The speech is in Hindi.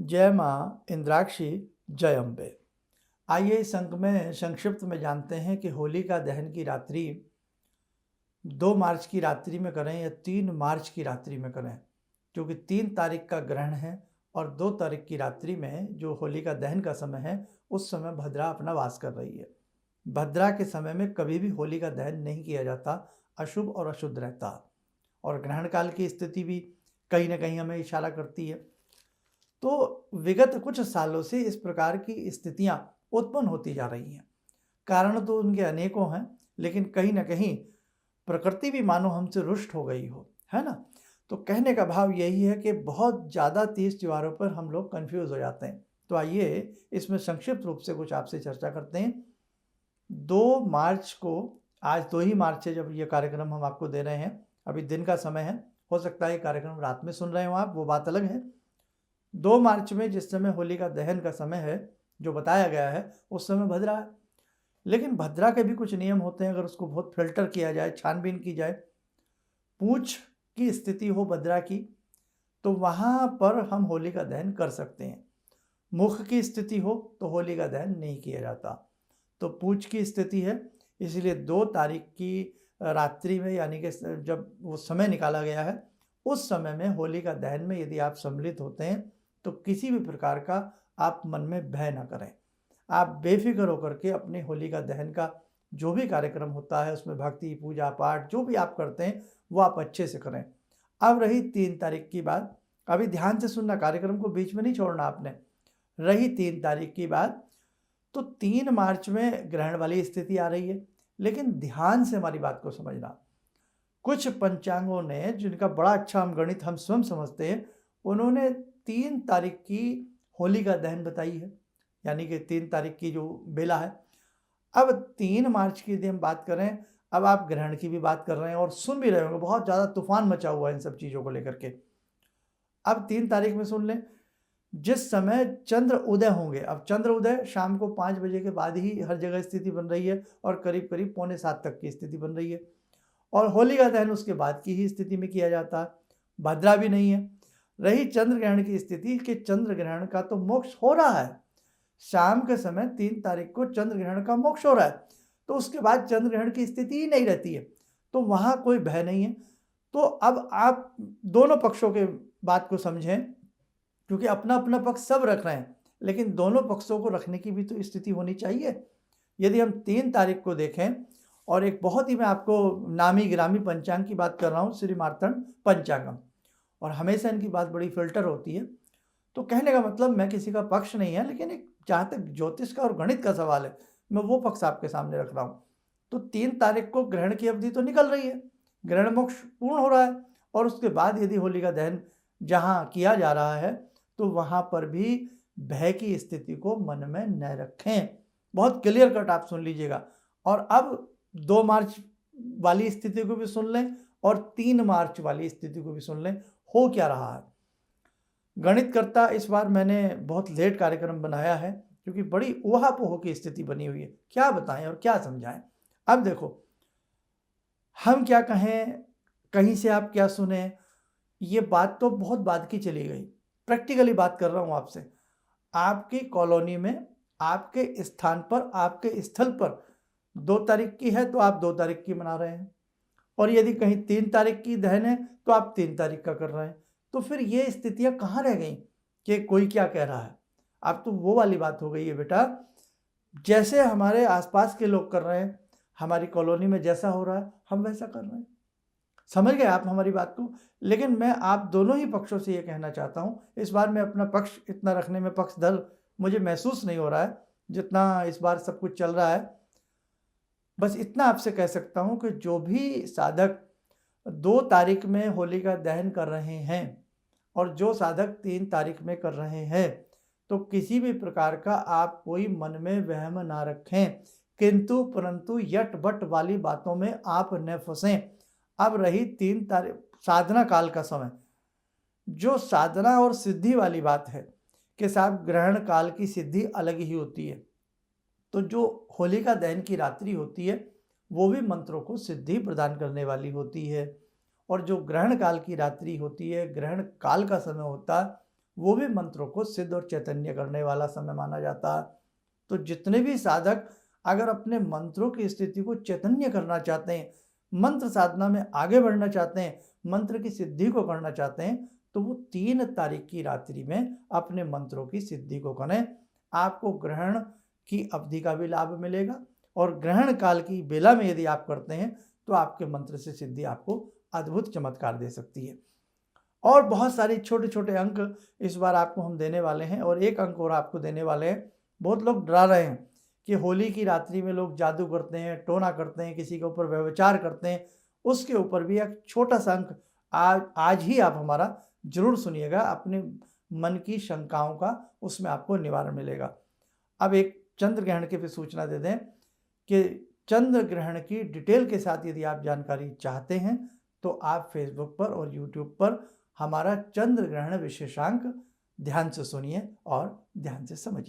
जय माँ इंद्राक्षी, जय अम्बे। आइए इस अंक में संक्षिप्त में जानते हैं कि होलिका दहन की रात्रि 2 मार्च की रात्रि में करें या 3 मार्च की रात्रि में करें, क्योंकि 3 तारीख का ग्रहण है और 2 तारीख की रात्रि में जो होलिका दहन का समय है, उस समय भद्रा अपना वास कर रही है। भद्रा के समय में कभी भी होलिका दहन नहीं किया जाता, अशुभ और अशुद्ध रहता और ग्रहण काल की स्थिति भी कहीं ना कहीं हमें इशारा करती है। तो विगत कुछ सालों से इस प्रकार की स्थितियां उत्पन्न होती जा रही हैं। कारण तो उनके अनेकों हैं, लेकिन कहीं ना कहीं प्रकृति भी मानो हमसे रुष्ट हो गई हो, है ना। तो कहने का भाव यही है कि बहुत ज़्यादा तीज त्योहारों पर हम लोग कंफ्यूज हो जाते हैं। तो आइए इसमें संक्षिप्त रूप से कुछ आपसे चर्चा करते हैं। 2 मार्च को, आज 2 ही मार्च है जब ये कार्यक्रम हम आपको दे रहे हैं, अभी दिन का समय है, हो सकता है ये कार्यक्रम रात में सुन रहे हो आप, वो बात अलग है। 2 मार्च में जिस समय होलिका दहन का समय है, जो बताया गया है, उस समय भद्रा है। लेकिन भद्रा के भी कुछ नियम होते हैं, अगर उसको बहुत फिल्टर किया जाए, छानबीन की जाए, पूंछ की स्थिति हो भद्रा की, तो वहाँ पर हम होलिका दहन कर सकते हैं। मुख की स्थिति हो तो होलिका दहन नहीं किया जाता। तो पूंछ की स्थिति है, इसलिए 2 तारीख की रात्रि में, यानी कि जब वो समय निकाला गया है, उस समय में होलिका दहन में यदि आप सम्मिलित होते हैं तो किसी भी प्रकार का आप मन में भय ना करें। आप बेफिक्र होकर के अपने होलिका दहन का जो भी कार्यक्रम होता है, उसमें भक्ति, पूजा पाठ जो भी आप करते हैं, वो आप अच्छे से करें। अब रही 3 तारीख की बात, अभी ध्यान से सुनना, कार्यक्रम को बीच में नहीं छोड़ना आपने। रही 3 तारीख की बात, तो 3 मार्च में ग्रहण वाली स्थिति आ रही है, लेकिन ध्यान से हमारी बात को समझना। कुछ पंचांगों ने, जिनका बड़ा अच्छा हम गणित हम स्वयं समझते हैं, उन्होंने 3 तारीख की होलिका दहन बताई है, यानी कि 3 तारीख की जो बेला है। अब 3 मार्च की यदि हम बात करें, अब आप ग्रहण की भी बात कर रहे हैं और सुन भी रहे होंगे, बहुत ज़्यादा तूफान मचा हुआ है इन सब चीज़ों को लेकर के। अब 3 तारीख में सुन लें, जिस समय चंद्र उदय होंगे, अब चंद्र उदय शाम को 5 बजे के बाद ही हर जगह स्थिति बन रही है और करीब करीब 6:45 तक की स्थिति बन रही है, और होलिका दहन उसके बाद की ही स्थिति में किया जाता है। भद्रा भी नहीं है। रही चंद्र ग्रहण की स्थिति, कि चंद्र ग्रहण का तो मोक्ष हो रहा है, शाम के समय 3 तारीख को चंद्र ग्रहण का मोक्ष हो रहा है, तो उसके बाद चंद्र ग्रहण की स्थिति ही नहीं रहती है, तो वहाँ कोई भय नहीं है। तो अब आप दोनों पक्षों के बात को समझें, क्योंकि अपना अपना पक्ष सब रख रहे हैं, लेकिन दोनों पक्षों को रखने की भी तो स्थिति होनी चाहिए। यदि हम 3 तारीख को देखें, और एक बहुत ही, मैं आपको नामी गिरामी पंचांग की बात कर रहा हूँ, श्री मार्तंड पंचांगम, और हमेशा इनकी बात बड़ी फिल्टर होती है। तो कहने का मतलब, मैं किसी का पक्ष नहीं है, लेकिन एक जहाँ तक ज्योतिष का और गणित का सवाल है, मैं वो पक्ष आपके सामने रख रहा हूँ। तो 3 तारीख को ग्रहण की अवधि तो निकल रही है, ग्रहण मोक्ष पूर्ण हो रहा है, और उसके बाद यदि होलिका दहन जहाँ किया जा रहा है, तो वहाँ पर भी भय की स्थिति को मन में न रखें। बहुत क्लियर कट आप सुन लीजिएगा। और अब 2 मार्च वाली स्थिति को भी सुन लें और 3 मार्च वाली स्थिति को भी सुन लें, हो क्या रहा है। गणित करता इस बार मैंने बहुत लेट कार्यक्रम बनाया है, क्योंकि बड़ी ऊहापोह की स्थिति बनी हुई है, क्या बताएं और क्या समझाएं। अब देखो, हम क्या कहें, कहीं से आप क्या सुने, ये बात तो बहुत बाद की चली गई। प्रैक्टिकली बात कर रहा हूं आपसे। आपकी कॉलोनी में, आपके स्थान पर, आपके स्थल पर 2 तारीख की है तो आप 2 तारीख की मना रहे हैं, और यदि कहीं 3 तारीख की दहन है तो आप 3 तारीख का कर रहे हैं। तो फिर ये स्थितियां कहाँ रह गई कि कोई क्या कह रहा है। अब तो वो वाली बात हो गई है बेटा, जैसे हमारे आसपास के लोग कर रहे हैं, हमारी कॉलोनी में जैसा हो रहा है, हम वैसा कर रहे हैं। समझ गए आप हमारी बात को। लेकिन मैं आप दोनों ही पक्षों से ये कहना चाहता हूँ, इस बार मैं अपना पक्ष इतना रखने में पक्षधर मुझे महसूस नहीं हो रहा है, जितना इस बार सब कुछ चल रहा है। बस इतना आपसे कह सकता हूँ कि जो भी साधक 2 तारीख में होलिका दहन कर रहे हैं और जो साधक 3 तारीख में कर रहे हैं, तो किसी भी प्रकार का आप कोई मन में वहम ना रखें, किंतु परंतु यट बट वाली बातों में आप न फंसें। अब रही 3 तारीख साधना काल का समय, जो साधना और सिद्धि वाली बात है कि साहब ग्रहण काल की सिद्धि अलग ही होती है, तो जो होलिका दहन की रात्रि होती है वो भी मंत्रों को सिद्धि प्रदान करने वाली होती है, और जो ग्रहण काल की रात्रि होती है, ग्रहण काल का समय होता है, वो भी मंत्रों को सिद्ध और चैतन्य करने वाला समय माना जाता है। तो जितने भी साधक अगर अपने मंत्रों की स्थिति को चैतन्य करना चाहते हैं, मंत्र साधना में आगे बढ़ना चाहते हैं, मंत्र की सिद्धि को करना चाहते हैं, तो वो 3 तारीख की रात्रि में अपने मंत्रों की सिद्धि को करें। आपको ग्रहण की अवधि का भी लाभ मिलेगा और ग्रहण काल की बेला में यदि आप करते हैं तो आपके मंत्र से सिद्धि आपको अद्भुत चमत्कार दे सकती है। और बहुत सारे छोटे छोटे अंक इस बार आपको हम देने वाले हैं और एक अंक और आपको देने वाले हैं। बहुत लोग डरा रहे हैं कि होली की रात्रि में लोग जादू करते हैं, टोना करते हैं, किसी के ऊपर व्यभिचार करते हैं। उसके ऊपर भी एक छोटा सा अंक आज ही आप हमारा जरूर सुनिएगा। अपने मन की शंकाओं का उसमें आपको निवारण मिलेगा। अब एक चंद्र ग्रहण की भी सूचना दे दें कि चंद्र ग्रहण की डिटेल के साथ यदि आप जानकारी चाहते हैं तो आप फेसबुक पर और यूट्यूब पर हमारा चंद्र ग्रहण विशेषांक ध्यान से सुनिए और ध्यान से समझिए।